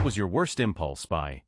What was your worst impulse buy?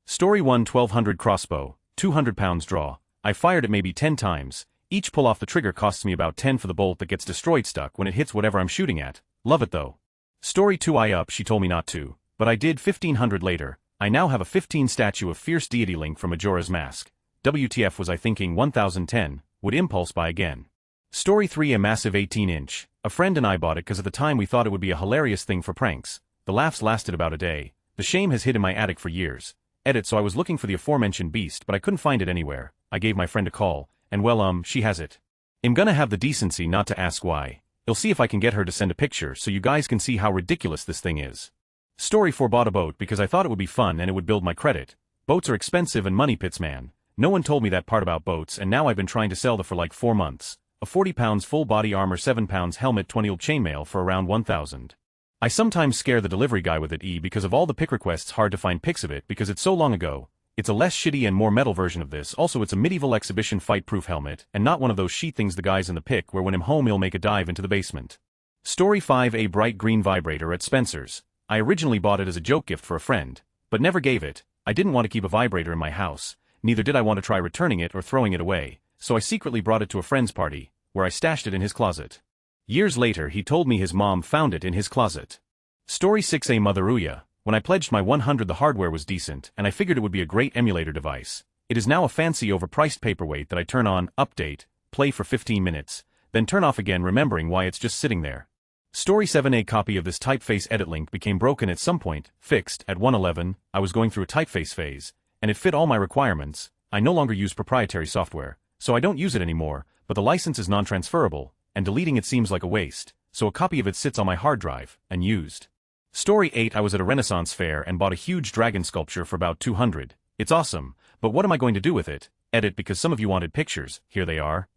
Story 1. 1200 crossbow, 200 pounds draw. I fired it maybe 10 times. Each pull off the trigger costs me about 10 for the bolt that gets destroyed stuck when it hits whatever I'm shooting at. Love it though. Story 2. I up, she told me not to, but I did. 1500 later. I now have a 15 statue of fierce deity Link from Majora's Mask. WTF was I thinking? 1010, would impulse buy again. Story 3. A massive 18-inch. A friend and I bought it because at the time we thought it would be a hilarious thing for pranks. The laughs lasted about a day. The shame has hid in my attic for years. Edit. So I was looking for the aforementioned beast but I couldn't find it anywhere. I gave my friend a call, and well she has it. I'm gonna have the decency not to ask why. I'll see if I can get her to send a picture so you guys can see how ridiculous this thing is. Story 4. Bought a boat because I thought it would be fun and it would build my credit. Boats are expensive and money pits, man. No one told me that part about boats, and now I've been trying to sell them for like 4 months. A 40 pounds full body armor, 7 pounds helmet, 20 old chainmail for around 1,000. I sometimes scare the delivery guy with it because of all the pic requests, hard to find pics of it because it's so long ago. It's a less shitty and more metal version of this. Also it's a medieval exhibition fight-proof helmet, and not one of those sheet things the guys in the pic where when I'm home he'll make a dive into the basement. Story 5. A bright green vibrator at Spencer's. I originally bought it as a joke gift for a friend, but never gave it. I didn't want to keep a vibrator in my house, neither did I want to try returning it or throwing it away, so I secretly brought it to a friend's party, where I stashed it in his closet. Years later he told me his mom found it in his closet. Story 6. A Motheruya. When I pledged my 100 the hardware was decent and I figured it would be a great emulator device. It is now a fancy overpriced paperweight that I turn on, update, play for 15 minutes, then turn off again remembering why it's just sitting there. Story 7. A copy of this typeface edit link became broken at some point, fixed, at 111, I was going through a typeface phase, and it fit all my requirements. I no longer use proprietary software, so I don't use it anymore, but the license is non-transferable, and deleting it seems like a waste, so a copy of it sits on my hard drive, unused. Story 8. I was at a Renaissance fair and bought a huge dragon sculpture for about 200. It's awesome, but what am I going to do with it? Edit. Because some of you wanted pictures, here they are.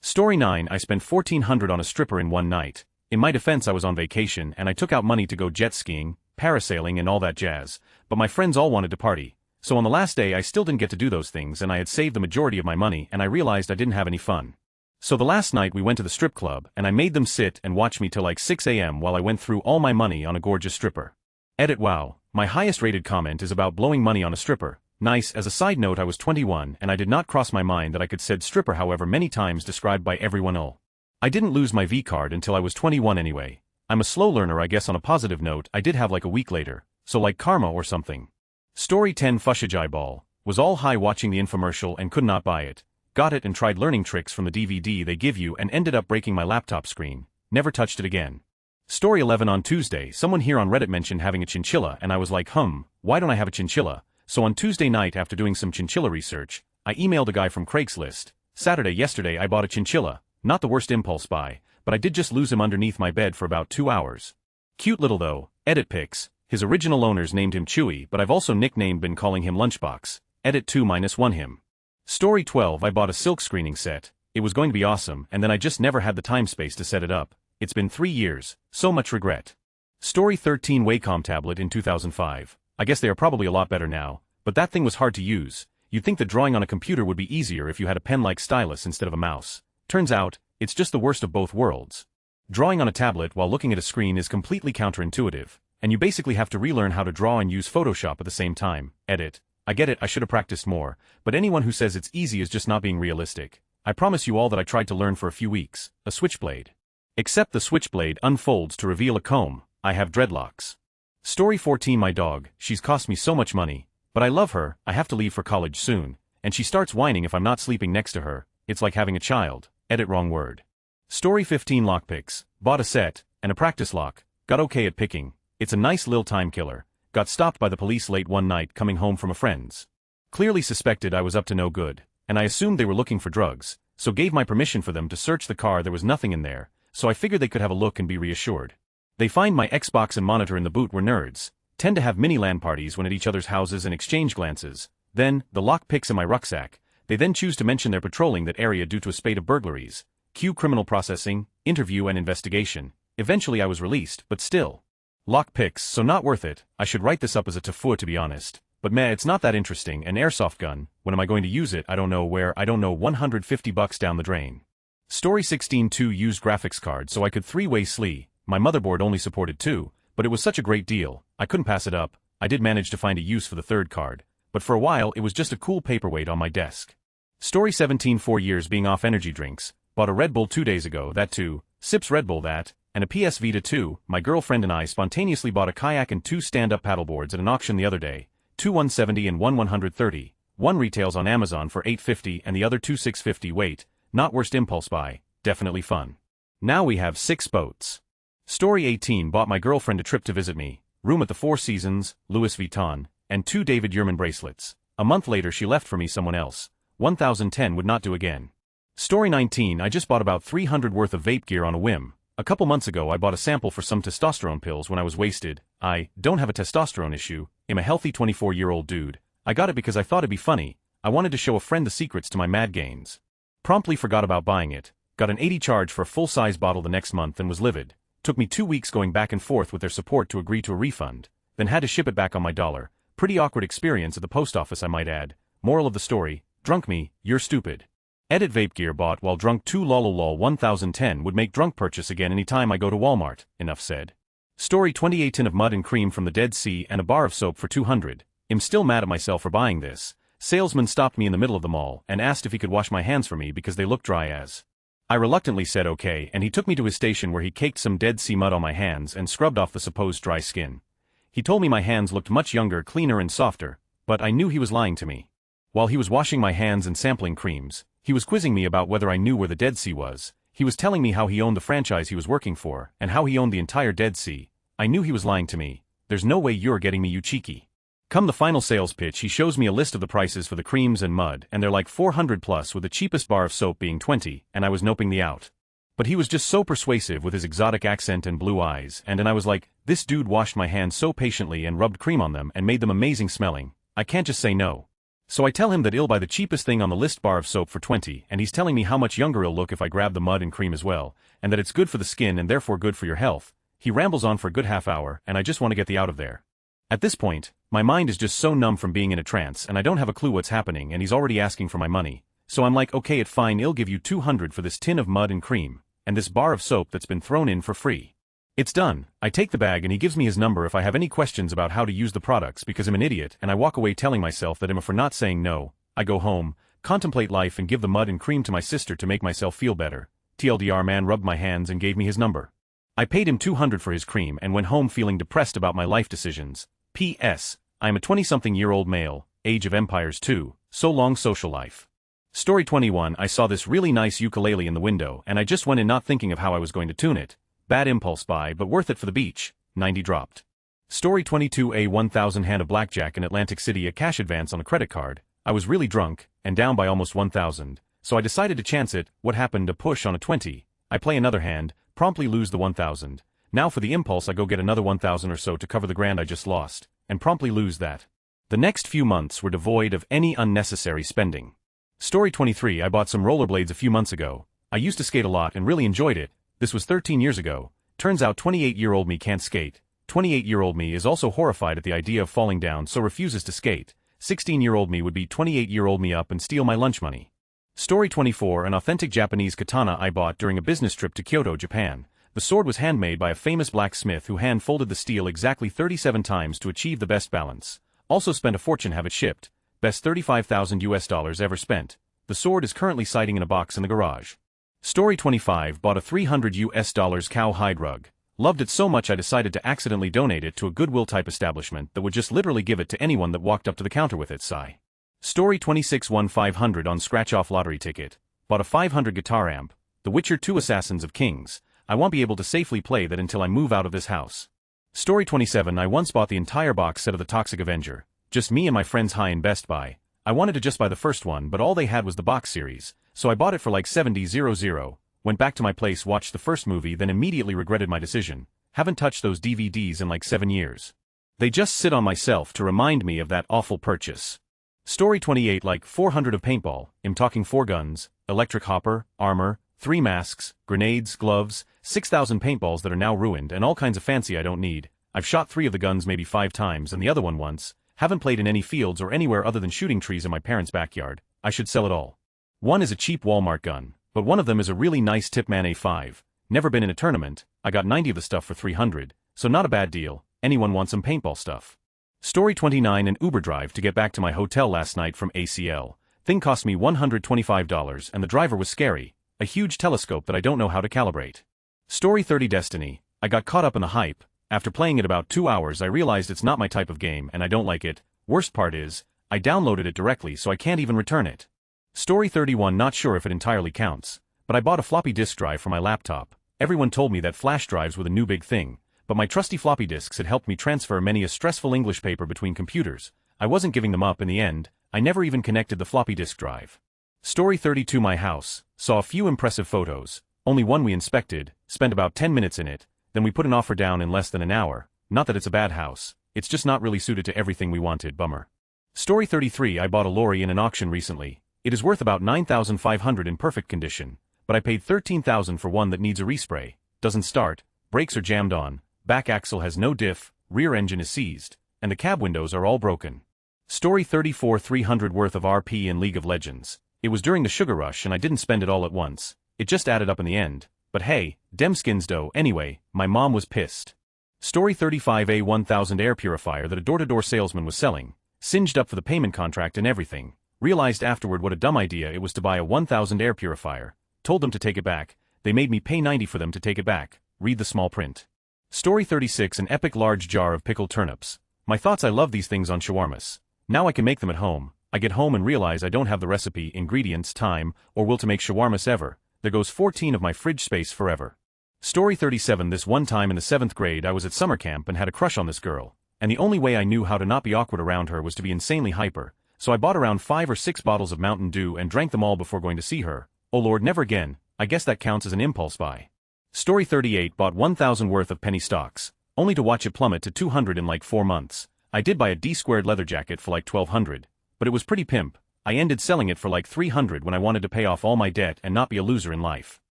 Story 9. I spent 1400 on a stripper in one night. In my defense I was on vacation and I took out money to go jet skiing, parasailing and all that jazz, but my friends all wanted to party. So on the last day I still didn't get to do those things and I had saved the majority of my money and I realized I didn't have any fun. So the last night we went to the strip club and I made them sit and watch me till like 6 a.m. while I went through all my money on a gorgeous stripper. Edit. Wow, my highest rated comment is about blowing money on a stripper. Nice. As a side note, I was 21 and I did not cross my mind that I could said stripper however many times described by everyone else. I didn't lose my V card until I was 21 anyway. I'm a slow learner I guess. On a positive note, I did have like a week later, so like karma or something. Story 10. Fushage eyeball. Was all high watching the infomercial and could not buy it. Got it and tried learning tricks from the DVD they give you and ended up breaking my laptop screen. Never touched it again. Story 11. On Tuesday, someone here on Reddit mentioned having a chinchilla and I was like, why don't I have a chinchilla? So on Tuesday night after doing some chinchilla research, I emailed a guy from Craigslist. Yesterday I bought a chinchilla. Not the worst impulse buy, but I did just lose him underneath my bed for about 2 hours. Cute little though. Edit. Pics. His original owners named him Chewy, but I've also been calling him Lunchbox. Edit. 2-1 him. Story 12. I bought a silk screening set. It was going to be awesome and then I just never had the time space to set it up. It's been 3 years, so much regret. Story 13. Wacom tablet in 2005. I guess they are probably a lot better now, but that thing was hard to use. You'd think that drawing on a computer would be easier if you had a pen-like stylus instead of a mouse. Turns out, it's just the worst of both worlds. Drawing on a tablet while looking at a screen is completely counterintuitive, and you basically have to relearn how to draw and use Photoshop at the same time. Edit. I get it, I should have practiced more, but anyone who says it's easy is just not being realistic. I promise you all that I tried to learn for a few weeks. A switchblade. Except the switchblade unfolds to reveal a comb. I have dreadlocks. Story 14. My dog, she's cost me so much money, but I love her. I have to leave for college soon, and she starts whining if I'm not sleeping next to her. It's like having a child. Edit. Wrong word. Story 15. Lockpicks. Bought a set, and a practice lock. Got okay at picking. It's a nice lil time killer. Got stopped by the police late one night coming home from a friend's. Clearly suspected I was up to no good, and I assumed they were looking for drugs, so gave my permission for them to search the car. There was nothing in there, so I figured they could have a look and be reassured. They find my Xbox and monitor in the boot. Were nerds. Tend to have mini LAN parties when at each other's houses and exchange glances. Then, the lockpicks in my rucksack. They then choose to mention they're patrolling that area due to a spate of burglaries. Cue criminal processing, interview and investigation. Eventually I was released, but still. Lockpicks, so not worth it. I should write this up as a tafua to be honest. But meh, it's not that interesting. An airsoft gun. When am I going to use it? I don't know where. I don't know. $150 down the drain. Story 16. 2 used graphics card so I could 3-way SLI. My motherboard only supported 2, but it was such a great deal. I couldn't pass it up. I did manage to find a use for the third card, but for a while it was just a cool paperweight on my desk. Story 17 4 years being off energy drinks, bought a Red Bull 2 days ago, that too, sips Red Bull that, and a PS Vita 2. My girlfriend and I spontaneously bought a kayak and 2 stand-up paddleboards at an auction the other day, 2 170 and 1 130, one retails on Amazon for $850 and the other 2 $650. Wait, not worst impulse buy, definitely fun. Now we have 6 boats. Story 18 bought my girlfriend a trip to visit me, room at the Four Seasons, Louis Vuitton, and 2 David Yurman bracelets. A month later she left for me someone else. 1010 would not do again. Story 19 I just bought about 300 worth of vape gear on a whim. A couple months ago I bought a sample for some testosterone pills when I was wasted. I don't have a testosterone issue, I'm a healthy 24-year-old dude. I got it because I thought it'd be funny. I wanted to show a friend the secrets to my mad gains. Promptly forgot about buying it. Got an $80 charge for a full-size bottle the next month and was livid. Took me 2 weeks going back and forth with their support to agree to a refund. Then had to ship it back on my dollar. Pretty awkward experience at the post office I might add. Moral of the story, drunk me, you're stupid. Edit vape gear bought while drunk 2 lol 1010 would make drunk purchase again anytime I go to Walmart, enough said. Story 28 tin of mud and cream from the Dead Sea and a bar of soap for $200. I'm still mad at myself for buying this. Salesman stopped me in the middle of the mall and asked if he could wash my hands for me because they look dry as. I reluctantly said okay and he took me to his station where he caked some Dead Sea mud on my hands and scrubbed off the supposed dry skin. He told me my hands looked much younger, cleaner and softer, but I knew he was lying to me. While he was washing my hands and sampling creams, he was quizzing me about whether I knew where the Dead Sea was. He was telling me how he owned the franchise he was working for, and how he owned the entire Dead Sea. I knew he was lying to me. There's no way you're getting me, you cheeky. Come the final sales pitch, he shows me a list of the prices for the creams and mud, and they're like 400 plus with the cheapest bar of soap being 20, and I was noping the out. But he was just so persuasive with his exotic accent and blue eyes, and I was like, this dude washed my hands so patiently and rubbed cream on them and made them amazing smelling, I can't just say no. So I tell him that I'll buy the cheapest thing on the list, bar of soap for 20, and he's telling me how much younger I'll look if I grab the mud and cream as well, and that it's good for the skin and therefore good for your health. He rambles on for a good half hour, and I just want to get the out of there. At this point, my mind is just so numb from being in a trance and I don't have a clue what's happening, and he's already asking for my money. So I'm like, okay, it's fine, I'll give you 200 for this tin of mud and cream, and this bar of soap that's been thrown in for free. It's done. I take the bag and he gives me his number if I have any questions about how to use the products because I'm an idiot, and I walk away telling myself that I'm for not saying no. I go home, contemplate life and give the mud and cream to my sister to make myself feel better. TLDR, man rubbed my hands and gave me his number. I paid him 200 for his cream and went home feeling depressed about my life decisions. P.S. I am a 20-something-year-old male, age of empires 2, so long social life. Story 21 I saw this really nice ukulele in the window and I just went in not thinking of how I was going to tune it. Bad impulse buy but worth it for the beach, 90 dropped. Story 22 a 1000 hand of blackjack in Atlantic City, a cash advance on a credit card. I was really drunk, and down by almost 1000, so I decided to chance it. What happened to push on a 20? I play another hand, promptly lose the 1000. Now for the impulse I go get another 1000 or so to cover the grand I just lost, and promptly lose that. The next few months were devoid of any unnecessary spending. Story 23 I bought some rollerblades a few months ago. I used to skate a lot and really enjoyed it. This was 13 years ago. Turns out 28-year-old me can't skate. 28-year-old me is also horrified at the idea of falling down, so refuses to skate. 16-year-old me would beat 28-year-old me up and steal my lunch money. Story 24 an authentic Japanese katana I bought during a business trip to Kyoto, Japan. The sword was handmade by a famous blacksmith who hand-folded the steel exactly 37 times to achieve the best balance. Also spent a fortune have it shipped. Best $35,000 ever spent. The sword is currently sitting in a box in the garage. Story 25 bought a $300 cowhide rug. Loved it so much I decided to accidentally donate it to a Goodwill-type establishment that would just literally give it to anyone that walked up to the counter with it. Sigh. Story 26 won 500 on scratch-off lottery ticket. Bought a 500 guitar amp. The Witcher 2 Assassins of Kings. I won't be able to safely play that until I move out of this house. Story 27 I once bought the entire box set of the Toxic Avenger. Just me and my friends high in Best Buy. I wanted to just buy the first one, but all they had was the box series, so I bought it for like $70. Went back to my place, watched the first movie, then immediately regretted my decision. Haven't touched those DVDs in like 7 years. They just sit on my shelf to remind me of that awful purchase. Story 28 like 400 of paintball. I'm talking 4 guns, electric hopper, armor, 3 masks, grenades, gloves, 6,000 paintballs that are now ruined, and all kinds of fancy I don't need. I've shot 3 of the guns maybe 5 times and the other one once. Haven't played in any fields or anywhere other than shooting trees in my parents' backyard. I should sell it all. One is a cheap Walmart gun, but one of them is a really nice Tipman A5. Never been in a tournament. I got 90 of the stuff for 300, so not a bad deal. Anyone want some paintball stuff? Story 29. An Uber drive to get back to my hotel last night from ACL. Thing cost me $125 and the driver was scary, a huge telescope that I don't know how to calibrate. Story 30. Destiny. I got caught up in the hype. After playing it about 2 hours I realized it's not my type of game and I don't like it. Worst part is, I downloaded it directly so I can't even return it. Story 31. Not sure if it entirely counts, but I bought a floppy disk drive for my laptop. Everyone told me that flash drives were the new big thing, but my trusty floppy disks had helped me transfer many a stressful English paper between computers. I wasn't giving them up in the end. I never even connected the floppy disk drive. Story 32. My house. Saw a few impressive photos, only one we inspected, spent about 10 minutes in it, then we put an offer down in less than an hour. Not that it's a bad house, it's just not really suited to everything we wanted. Bummer. Story 33. I bought a lorry in an auction recently. It is worth about $9,500 in perfect condition, but I paid $13,000 for one that needs a respray, doesn't start, brakes are jammed on, back axle has no diff, rear engine is seized, and the cab windows are all broken. Story 34. 300 worth of RP in League of Legends. It was during the sugar rush and I didn't spend it all at once. It just added up in the end. But hey, dem skins dough. Anyway, my mom was pissed. Story 35. A 1000 air purifier that a door-to-door salesman was selling. Singed up for the payment contract and everything. Realized afterward what a dumb idea it was to buy a 1000 air purifier. Told them to take it back. They made me pay $90 for them to take it back. Read the small print. Story 36. An epic large jar of pickled turnips. My thoughts. I love these things on shawarmas. Now I can make them at home. I get home and realize I don't have the recipe, ingredients, time, or will to make shawarmas ever. There goes 14 of my fridge space forever. Story 37. This one time in the 7th grade I was at summer camp and had a crush on this girl, and the only way I knew how to not be awkward around her was to be insanely hyper, so I bought around 5 or 6 bottles of Mountain Dew and drank them all before going to see her. Oh Lord, never again. I guess that counts as an impulse buy. Story 38. Bought 1,000 worth of penny stocks, only to watch it plummet to 200 in like 4 months. I did buy a D-squared leather jacket for like $1,200, but it was pretty pimp. I ended selling it for like $300 when I wanted to pay off all my debt and not be a loser in life.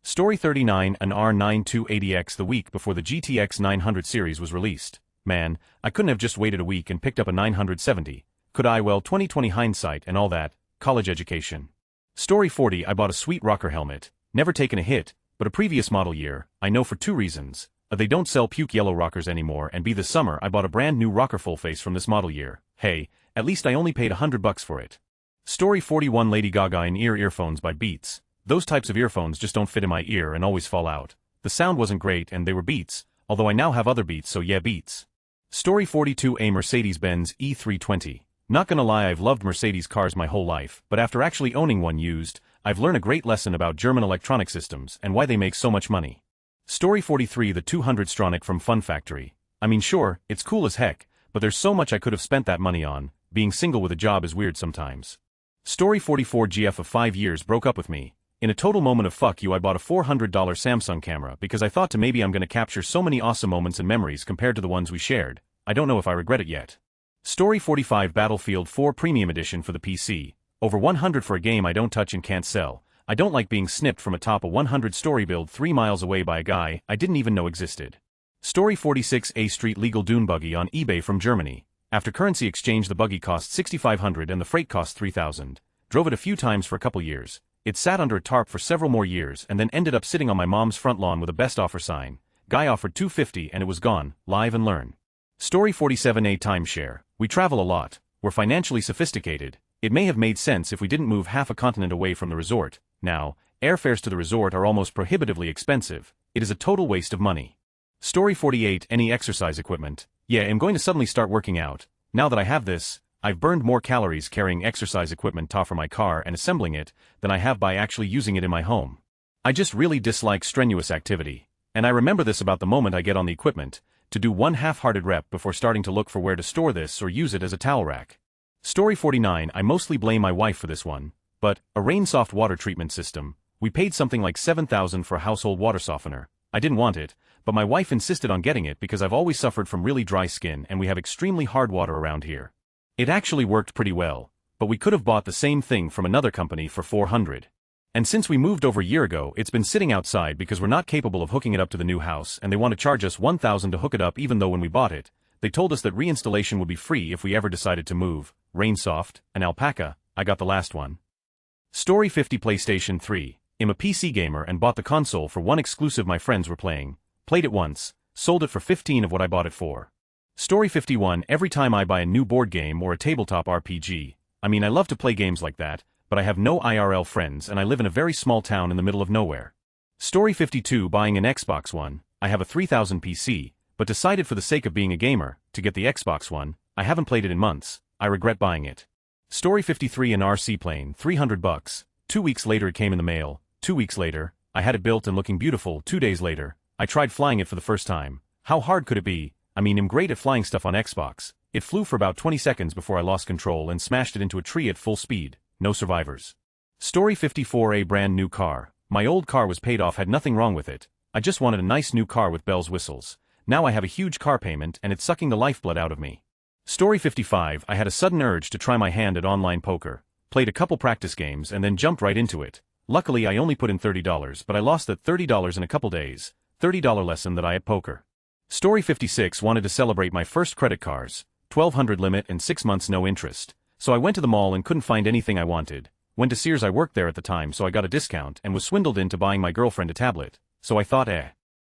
Story 39. An R9280X the week before the GTX 900 series was released. Man, I couldn't have just waited a week and picked up a 970. Could I? Well, 2020 hindsight and all that, college education. Story 40. I bought a sweet rocker helmet, never taken a hit, but a previous model year. I know for 2 reasons. They don't sell puke yellow rockers anymore, and B, this summer I bought a brand new rocker full face from this model year. Hey, at least I only paid $100 for it. Story 41. Lady Gaga in-ear earphones by Beats. Those types of earphones just don't fit in my ear and always fall out. The sound wasn't great and they were Beats, although I now have other Beats, so yeah, Beats. Story 42. A Mercedes-Benz E320. Not gonna lie, I've loved Mercedes cars my whole life, but after actually owning one used, I've learned a great lesson about German electronic systems and why they make so much money. Story 43. The 200 Stronic from Fun Factory. I mean sure, it's cool as heck, but there's so much I could have spent that money on. Being single with a job is weird sometimes. Story 44. GF of 5 years broke up with me. In a total moment of fuck you I bought a $400 Samsung camera because I thought maybe I'm gonna capture so many awesome moments and memories compared to the ones we shared. I don't know if I regret it yet. Story 45. Battlefield 4 Premium Edition for the PC. Over 100 for a game I don't touch and can't sell. I don't like being snipped from atop a 100 story build 3 miles away by a guy I didn't even know existed. Story 46. A street legal dune buggy on eBay from Germany. After currency exchange the buggy cost $6,500 and the freight cost $3,000. Drove it a few times for a couple years. It sat under a tarp for several more years and then ended up sitting on my mom's front lawn with a best offer sign. Guy offered $250 and it was gone. Live and learn. Story 47. A timeshare. We travel a lot. We're financially sophisticated. It may have made sense if we didn't move half a continent away from the resort. Now, airfares to the resort are almost prohibitively expensive. It is a total waste of money. Story 48. Any exercise equipment. Yeah, I'm going to suddenly start working out. Now that I have this, I've burned more calories carrying exercise equipment for my car and assembling it than I have by actually using it in my home. I just really dislike strenuous activity, and I remember this about the moment I get on the equipment, to do one half-hearted rep before starting to look for where to store this or use it as a towel rack. Story 49. I mostly blame my wife for this one, but a Rainsoft water treatment system. We paid something like $7,000 for a household water softener. I didn't want it, but my wife insisted on getting it because I've always suffered from really dry skin and we have extremely hard water around here. It actually worked pretty well, but we could have bought the same thing from another company for $400. And since we moved over a year ago, it's been sitting outside because we're not capable of hooking it up to the new house and they want to charge us $1,000 to hook it up, even though when we bought it, they told us that reinstallation would be free if we ever decided to move. Rainsoft, an alpaca, I got the last one. Story 50. PlayStation 3. I'm a PC gamer and bought the console for one exclusive my friends were playing. Played it once, sold it for 15 of what I bought it for. Story 51. Every time I buy a new board game or a tabletop RPG, I love to play games like that, but I have no IRL friends and I live in a very small town in the middle of nowhere. Story 52. Buying an Xbox One. I have a 3000 PC, but decided for the sake of being a gamer, to get the Xbox One. I haven't played it in months. I regret buying it. Story 53. An RC plane, $300. 2 weeks later it came in the mail. 2 weeks later, I had it built and looking beautiful. 2 days later, I tried flying it for the first time. How hard could it be? I'm great at flying stuff on Xbox. It flew for about 20 seconds before I lost control and smashed it into a tree at full speed. No survivors. Story 54. A brand new car. My old car was paid off, had nothing wrong with it. I just wanted a nice new car with bells whistles. Now I have a huge car payment and it's sucking the lifeblood out of me. Story 55. I had a sudden urge to try my hand at online poker. Played a couple practice games and then jumped right into it. Luckily I only put in $30, but I lost that $30 in a couple days. $30 lesson that I at poker. Story 56. Wanted to celebrate my first credit cards. 1200 limit and 6 months no interest. So I went to the mall and couldn't find anything I wanted. Went to Sears, I worked there at the time, so I got a discount and was swindled into buying my girlfriend a tablet. So I thought,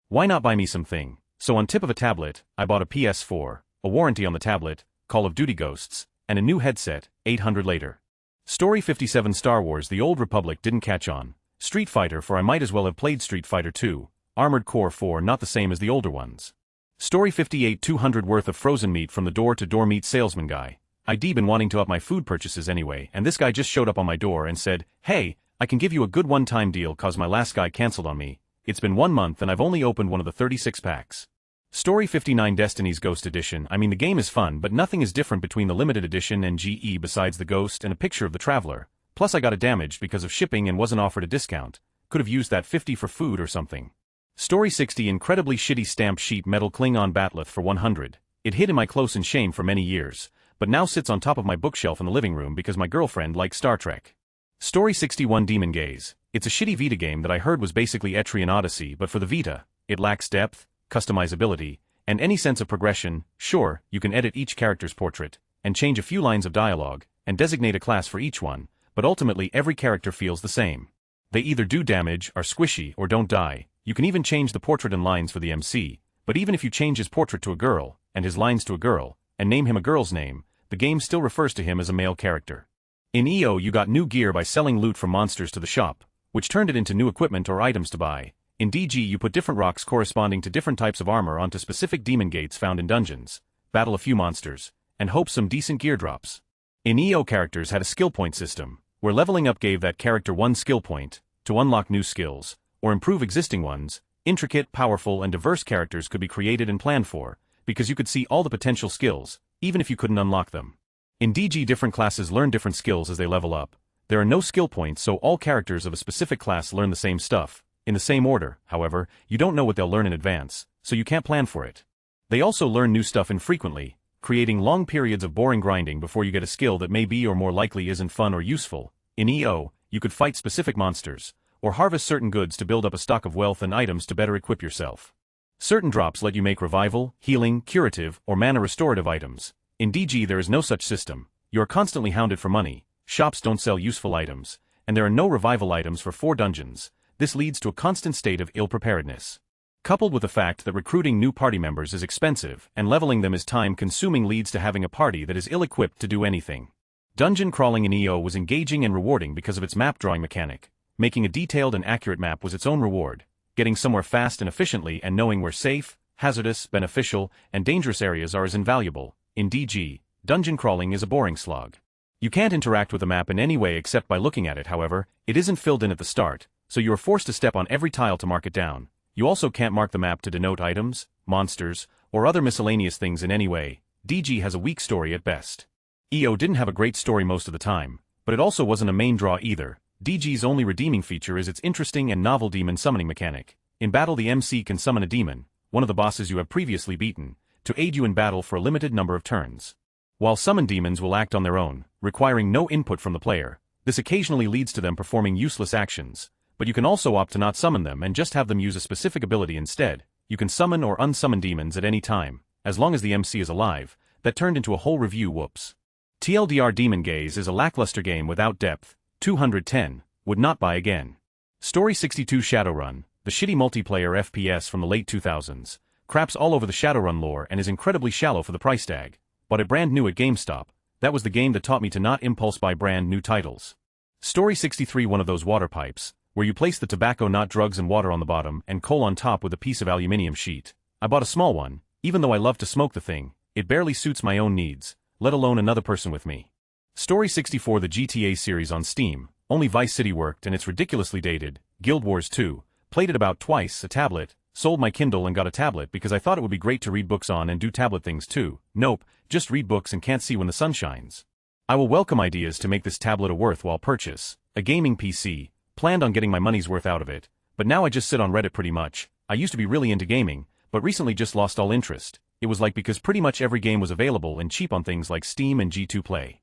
why not buy me something? So on tip of a tablet, I bought a PS4, a warranty on the tablet, Call of Duty Ghosts, and a new headset. 800 later. Story 57. Star Wars The Old Republic didn't catch on. Street Fighter 4. I might as well have played Street Fighter 2. Armored Core 4. Not the same as the older ones. Story 58. 200 worth of frozen meat from the door-to-door meat salesman guy. I'd been wanting to up my food purchases anyway, and this guy just showed up on my door and said, "Hey, I can give you a good one-time deal cause my last guy canceled on me. It's been 1 month and I've only opened one of the 36 packs." Story 59. Destiny's Ghost Edition. The game is fun, but nothing is different between the limited edition and GE besides the ghost and a picture of the traveler. Plus I got it damaged because of shipping and wasn't offered a discount. Could have used that 50 for food or something. Story 60. Incredibly shitty stamped sheet metal Klingon Batleth for 100. It hid in my close in shame for many years, but now sits on top of my bookshelf in the living room because my girlfriend likes Star Trek. Story 61. Demon Gaze. It's a shitty Vita game that I heard was basically Etrian Odyssey, but for the Vita. It lacks depth, customizability, and any sense of progression. Sure, you can edit each character's portrait, and change a few lines of dialogue, and designate a class for each one, but ultimately every character feels the same. They either do damage, are squishy, or don't die. You can even change the portrait and lines for the MC, but even if you change his portrait to a girl, and his lines to a girl, and name him a girl's name, the game still refers to him as a male character. In EO you got new gear by selling loot from monsters to the shop, which turned it into new equipment or items to buy. In DG you put different rocks corresponding to different types of armor onto specific demon gates found in dungeons, battle a few monsters, and hope some decent gear drops. In EO characters had a skill point system, where leveling up gave that character one skill point, to unlock new skills, or improve existing ones. Intricate, powerful, and diverse characters could be created and planned for, because you could see all the potential skills, even if you couldn't unlock them. In DG different classes learn different skills as they level up. There are no skill points, so all characters of a specific class learn the same stuff. In the same order, however, you don't know what they'll learn in advance, so you can't plan for it. They also learn new stuff infrequently, creating long periods of boring grinding before you get a skill that may be or more likely isn't fun or useful. In EO, you could fight specific monsters, or harvest certain goods to build up a stock of wealth and items to better equip yourself. Certain drops let you make revival, healing, curative, or mana restorative items. In DG there is no such system. You are constantly hounded for money, shops don't sell useful items, and there are no revival items for 4 dungeons. This leads to a constant state of ill-preparedness. Coupled with the fact that recruiting new party members is expensive and leveling them is time-consuming leads to having a party that is ill-equipped to do anything. Dungeon crawling in EO was engaging and rewarding because of its map drawing mechanic. Making a detailed and accurate map was its own reward. Getting somewhere fast and efficiently and knowing where safe, hazardous, beneficial, and dangerous areas are is invaluable. In DG, dungeon crawling is a boring slog. You can't interact with the map in any way except by looking at it. However, it isn't filled in at the start, so you are forced to step on every tile to mark it down. You also can't mark the map to denote items, monsters, or other miscellaneous things in any way. DG has a weak story at best. EO didn't have a great story most of the time, but it also wasn't a main draw either. DG's only redeeming feature is its interesting and novel demon summoning mechanic. In battle the MC can summon a demon, one of the bosses you have previously beaten, to aid you in battle for a limited number of turns. While summoned demons will act on their own, requiring no input from the player, this occasionally leads to them performing useless actions, but you can also opt to not summon them and just have them use a specific ability instead. You can summon or unsummon demons at any time, as long as the MC is alive. That turned into a whole review. Whoops. TLDR Demon Gaze is a lackluster game without depth. 210. Would not buy again. Story 62 Shadowrun, the shitty multiplayer FPS from the late 2000s. Craps all over the Shadowrun lore and is incredibly shallow for the price tag. Bought it brand new at GameStop. That was the game that taught me to not impulse buy brand new titles. Story 63. One of those water pipes, where you place the tobacco, not drugs, and water on the bottom and coal on top with a piece of aluminium sheet. I bought a small one. Even though I love to smoke the thing, it barely suits my own needs, let alone another person with me. Story 64. The GTA series on Steam. Only Vice City worked and it's ridiculously dated. Guild Wars 2. Played it about twice. A tablet. Sold my Kindle and got a tablet because I thought it would be great to read books on and do tablet things too. Nope, just read books and can't see when the sun shines. I will welcome ideas to make this tablet a worthwhile purchase. A gaming PC. Planned on getting my money's worth out of it, but now I just sit on Reddit pretty much. I used to be really into gaming, but recently just lost all interest. It was like because pretty much every game was available and cheap on things like Steam and G2 Play.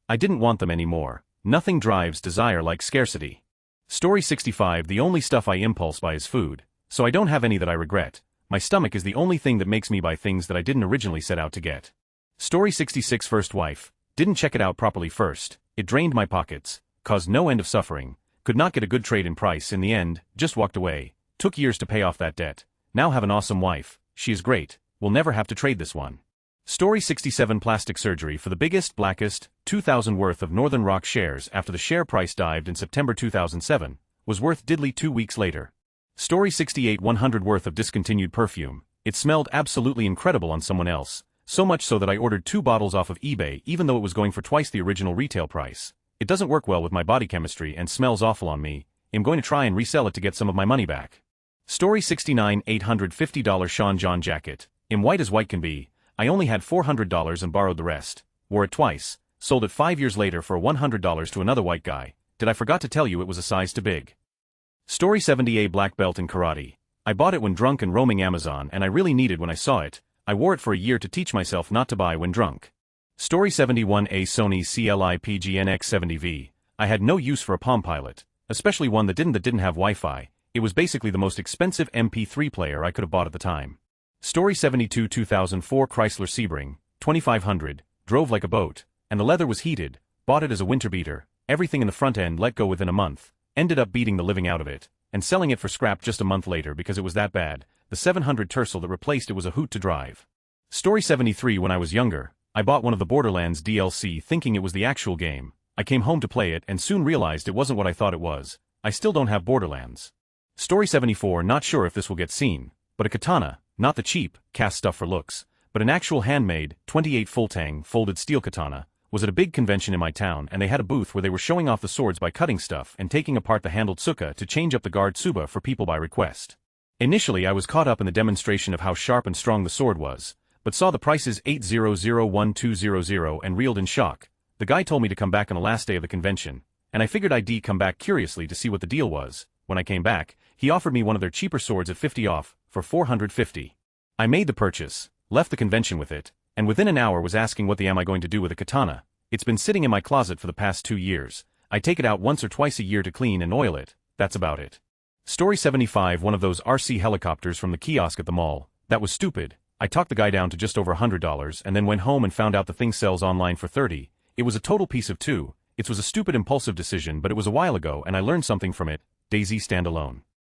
I didn't want them anymore. Nothing drives desire like scarcity. Story 65. The only stuff I impulse buy is food, so I don't have any that I regret. My stomach is the only thing that makes me buy things that I didn't originally set out to get. Story 66. First wife. Didn't check it out properly first. It drained my pockets, caused no end of suffering, could not get a good trade in price in the end, just walked away. Took years to pay off that debt. Now have an awesome wife. She is great. Will never have to trade this one. Story 67. Plastic surgery for the biggest, blackest, 2,000 worth of Northern Rock shares after the share price dived in September 2007, was worth diddly 2 weeks later. Story 68. 100 worth of discontinued perfume. It smelled absolutely incredible on someone else, so much so that I ordered 2 bottles off of eBay even though it was going for twice the original retail price. It doesn't work well with my body chemistry and smells awful on me. I'm going to try and resell it to get some of my money back. Story 69. $850 Sean John jacket. In white as white can be. I only had $400 and borrowed the rest. Wore it twice. Sold it 5 years later for $100 to another white guy. Did I forgot to tell you it was a size too big. Story 70. A black belt in karate. I bought it when drunk and roaming Amazon and I really needed when I saw it. I wore it for a year to teach myself not to buy when drunk. Story 71. A Sony CLI-PGN-X70V. I had no use for a Palm Pilot, especially one that didn't have Wi-Fi. It was basically the most expensive MP3 player I could have bought at the time. Story 72. 2004 Chrysler Sebring, 2500, drove like a boat, and the leather was heated. Bought it as a winter beater. Everything in the front end let go within a month. Ended up beating the living out of it, and selling it for scrap just a month later because it was that bad. The 700 Tercel that replaced it was a hoot to drive. Story 73. When I was younger, I bought one of the Borderlands DLC thinking it was the actual game. I came home to play it and soon realized it wasn't what I thought it was. I still don't have Borderlands. Story 74. Not sure if this will get seen, but a katana, not the cheap, cast stuff for looks, but an actual handmade, 28 full-tang, folded steel katana, was at a big convention in my town and they had a booth where they were showing off the swords by cutting stuff and taking apart the handled tsuka to change up the guard tsuba for people by request. Initially I was caught up in the demonstration of how sharp and strong the sword was, but saw the prices 8001200 and reeled in shock. The guy told me to come back on the last day of the convention, and I figured I'd come back curiously to see what the deal was. When I came back, he offered me one of their cheaper swords at 50 off, for $450. I made the purchase, left the convention with it, and within an hour was asking what the am I going to do with a katana. It's been sitting in my closet for the past 2 years. I take it out once or twice a year to clean and oil it. That's about it. Story 75. One of those RC helicopters from the kiosk at the mall. That was stupid. I talked the guy down to just over $100 and then went home and found out the thing sells online for $30. It was a total piece of two. It was a stupid impulsive decision, but it was a while ago and I learned something from it. DayZ standalone.